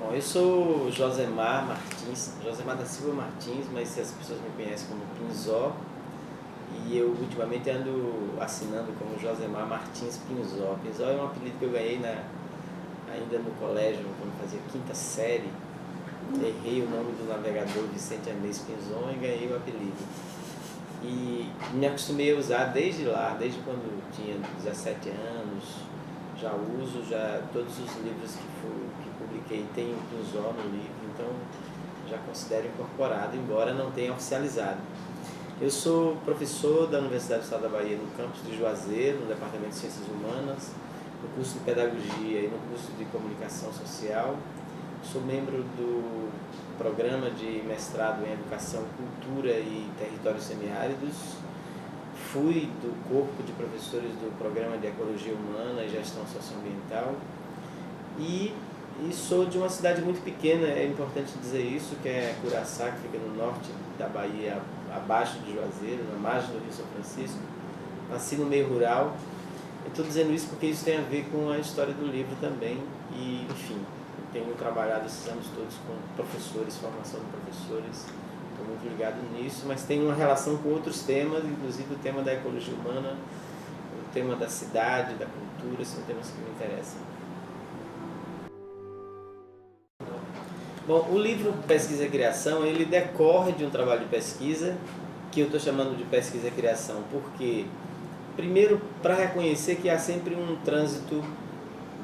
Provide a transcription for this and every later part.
Bom, eu sou Josemar Martins, Josemar da Silva Martins, mas as pessoas me conhecem como Pinzó. E eu ultimamente ando assinando como Josemar Martins Pinzó. Pinzó é um apelido que eu ganhei ainda no colégio, quando fazia quinta série. Errei o nome do navegador Vicente Anês Pinzon e ganhei o apelido. E me acostumei a usar desde lá, desde quando tinha 17 anos. Já uso, todos os livros que publiquei tem Pinzó no livro, então já considero incorporado, embora não tenha oficializado. Eu sou professor da Universidade do Estado da Bahia, no campus de Juazeiro, no Departamento de Ciências Humanas, no curso de Pedagogia e no curso de Comunicação Social. Sou membro do programa de mestrado em Educação, Cultura e Territórios Semiáridos. Fui do corpo de professores do programa de Ecologia Humana e Gestão Socioambiental. E sou de uma cidade muito pequena, é importante dizer isso, que é Curaçá, que fica no norte da Bahia, abaixo de Juazeiro, na margem do Rio São Francisco. Nasci no meio rural. Estou dizendo isso porque isso tem a ver com a história do livro também. E, enfim, tenho trabalhado esses anos todos com professores, formação de professores. Estou muito ligado nisso, mas tem uma relação com outros temas, inclusive o tema da ecologia humana, o tema da cidade, da cultura, são temas que me interessam. Bom, o livro Pesquisa e Criação, ele decorre de um trabalho de pesquisa, que eu estou chamando de Pesquisa e Criação, porque, primeiro, para reconhecer que há sempre um trânsito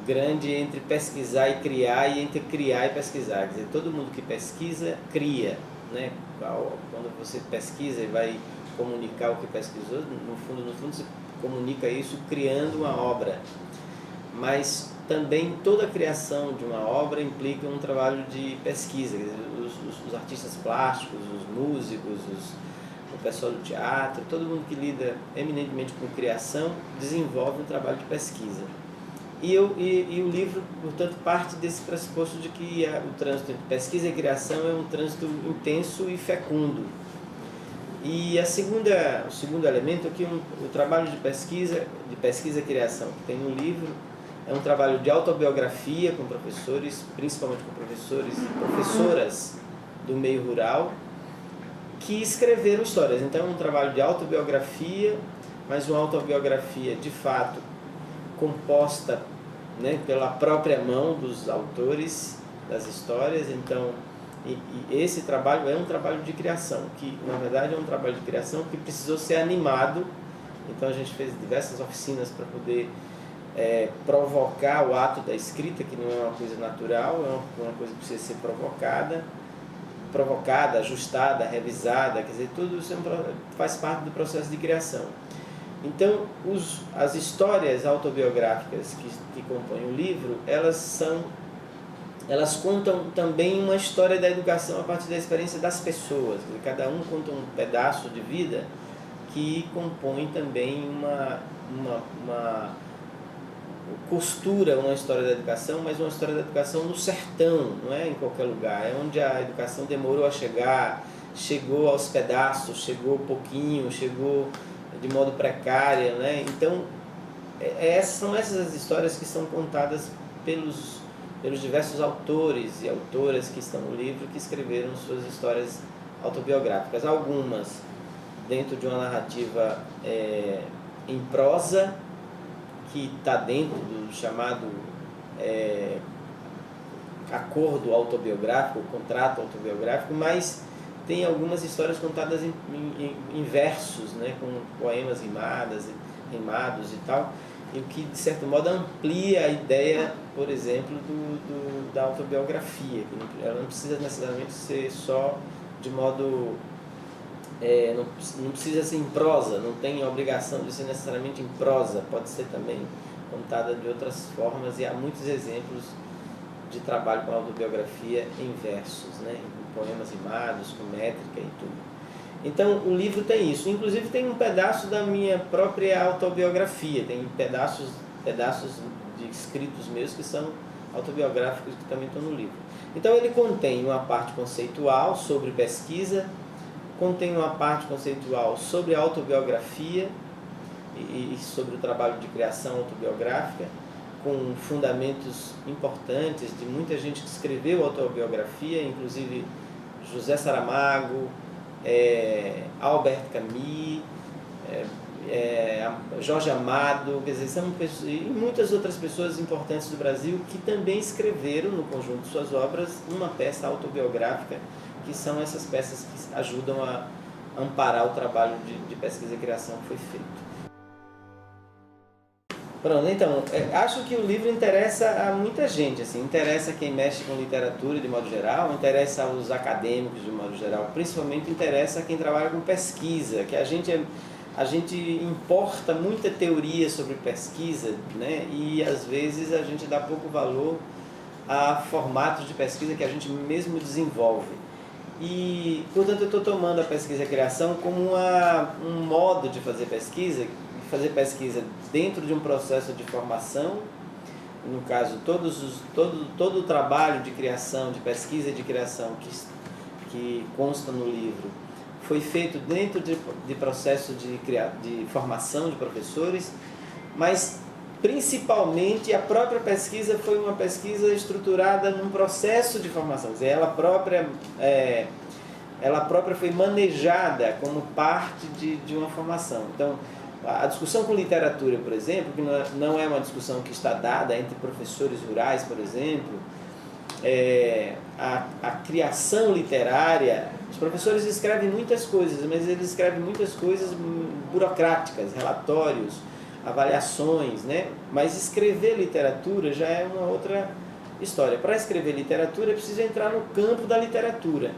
grande entre pesquisar e criar, e entre criar e pesquisar. Quer dizer, todo mundo que pesquisa, cria, né? Quando você pesquisa e vai comunicar o que pesquisou, no fundo você comunica isso criando uma obra. Mas também toda a criação de uma obra implica um trabalho de pesquisa. Quer dizer, os artistas plásticos, os músicos, o pessoal do teatro, todo mundo que lida eminentemente com criação desenvolve um trabalho de pesquisa. E o livro, portanto, parte desse pressuposto de que o trânsito entre pesquisa e criação é um trânsito intenso e fecundo. E o segundo elemento é que o trabalho de pesquisa e criação que tem no livro é um trabalho de autobiografia com professores, principalmente com professores e professoras do meio rural, que escreveram histórias. Então é um trabalho de autobiografia, mas uma autobiografia de fato composta, né, pela própria mão dos autores das histórias. Então, esse trabalho é um trabalho de criação, que na verdade é um trabalho de criação que precisou ser animado. Então a gente fez diversas oficinas para poder provocar o ato da escrita, que não é uma coisa natural, é uma coisa que precisa ser provocada, ajustada, revisada. Quer dizer, tudo isso faz parte do processo de criação. Então, as histórias autobiográficas que compõem o livro, elas contam também uma história da educação a partir da experiência das pessoas. Cada um conta um pedaço de vida que compõe também costura uma história da educação, mas uma história da educação no sertão, não é em qualquer lugar. É onde a educação demorou a chegar, chegou aos pedaços, chegou pouquinho, chegou de modo precário, né? Então, são essas as histórias que são contadas pelos diversos autores e autoras que estão no livro, que escreveram suas histórias autobiográficas. Algumas dentro de uma narrativa em prosa, que está dentro do chamado acordo autobiográfico, contrato autobiográfico, mas tem algumas histórias contadas em versos, né, com poemas rimados e tal, e o que, de certo modo, amplia a ideia, por exemplo, da autobiografia. Ela não precisa necessariamente ser só de modo... não precisa ser em prosa, não tem a obrigação de ser necessariamente em prosa, pode ser também contada de outras formas, e há muitos exemplos de trabalho com autobiografia em versos, né? Em poemas rimados, com métrica e tudo. Então o livro tem isso, inclusive tem um pedaço da minha própria autobiografia, tem pedaços de escritos meus que são autobiográficos, que também estão no livro. Então ele contém uma parte conceitual sobre pesquisa, contém uma parte conceitual sobre autobiografia e sobre o trabalho de criação autobiográfica, com fundamentos importantes de muita gente que escreveu autobiografia, inclusive José Saramago, Albert Camus, Jorge Amado, quer dizer, são pessoas, e muitas outras pessoas importantes do Brasil que também escreveram no conjunto de suas obras uma peça autobiográfica, que são essas peças que ajudam a amparar o trabalho de pesquisa e criação que foi feito. Pronto, então, acho que o livro interessa a muita gente, assim, interessa quem mexe com literatura de modo geral, interessa aos acadêmicos de modo geral, principalmente interessa a quem trabalha com pesquisa, que a gente importa muita teoria sobre pesquisa, né? E às vezes a gente dá pouco valor a formatos de pesquisa que a gente mesmo desenvolve. E, portanto, eu estou tomando a pesquisa e a criação como um modo de fazer pesquisa dentro de um processo de formação. No caso, todo o trabalho de criação, de pesquisa e de criação que consta no livro foi feito dentro de processo de formação de professores, mas principalmente a própria pesquisa foi uma pesquisa estruturada num processo de formação, quer dizer, ela própria foi manejada como parte de uma formação. Então, a discussão com literatura, por exemplo, que não é uma discussão que está dada entre professores rurais, por exemplo, a criação literária, os professores escrevem muitas coisas, mas eles escrevem muitas coisas burocráticas, relatórios, avaliações, né? Mas escrever literatura já é uma outra história. Para escrever literatura é preciso entrar no campo da literatura.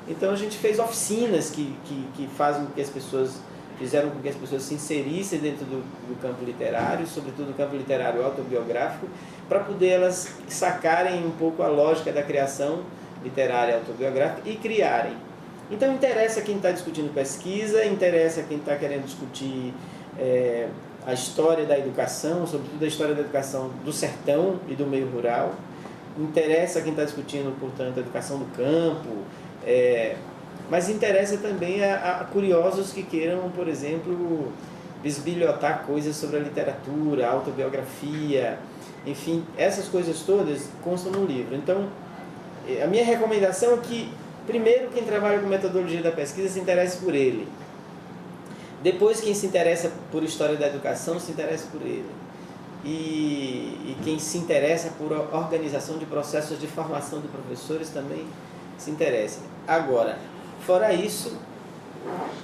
Então a gente fez oficinas que fazem com que as pessoas fizeram com que as pessoas se inserissem dentro do campo literário, sobretudo o campo literário autobiográfico, para poder elas sacarem um pouco a lógica da criação literária autobiográfica e criarem. Então interessa quem está discutindo pesquisa, interessa quem está querendo discutir a história da educação, sobretudo a história da educação do sertão e do meio rural, interessa quem está discutindo, portanto, a educação do campo, mas interessa também a curiosos que queiram, por exemplo, bisbilhotar coisas sobre a literatura, a autobiografia, enfim, essas coisas todas constam no livro. Então, a minha recomendação é que, primeiro, quem trabalha com metodologia da pesquisa se interesse por ele. Depois, quem se interessa por história da educação se interessa por ele. E quem se interessa por organização de processos de formação de professores também se interessa. Agora, fora isso,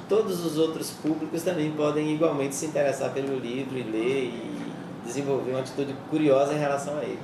todos os outros públicos também podem igualmente se interessar pelo livro e ler e desenvolver uma atitude curiosa em relação a ele.